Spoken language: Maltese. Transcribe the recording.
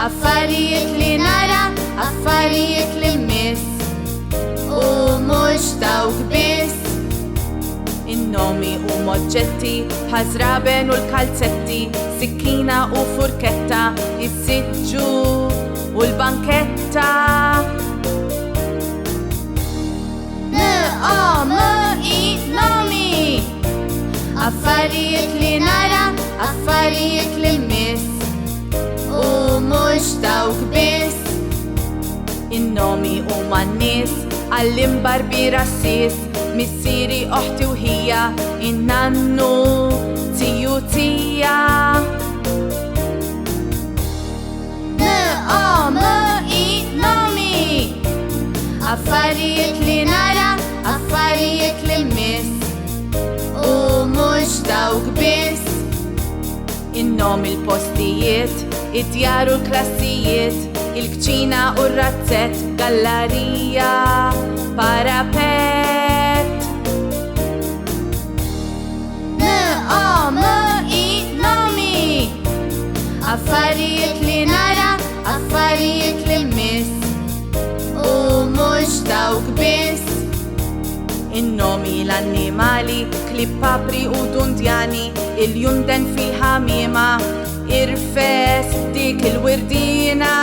affarijiet li nara, affarijiet li miss u mhux dawk biss. In-nomi huma oġġetti bħaż-żraben u l-kalzetti, sikkina u furketta, is-siġġu u l-banketta. Nomi, affarijiet li nara, affarijiet li miss u mhux dawk biss. In-nomi huma n-nies għall-imbarbi rassis, missieri oħti u ħija, in-nannu tiju tija. Nomi, affarijiet li nara, affarijiet li miss u mhux dawk biss. In-nomi l-postijiet, id-djar u l-klassijiet, il-kċina u r-razzett, gallerija, parapet. Nomi, affarijiet li nara, affarijiet li miss u mhux dawk biss. In-nomi l-annimali, klippapri u dundjani, il-junden fil-ħamiema, irfes dik il-wirdina.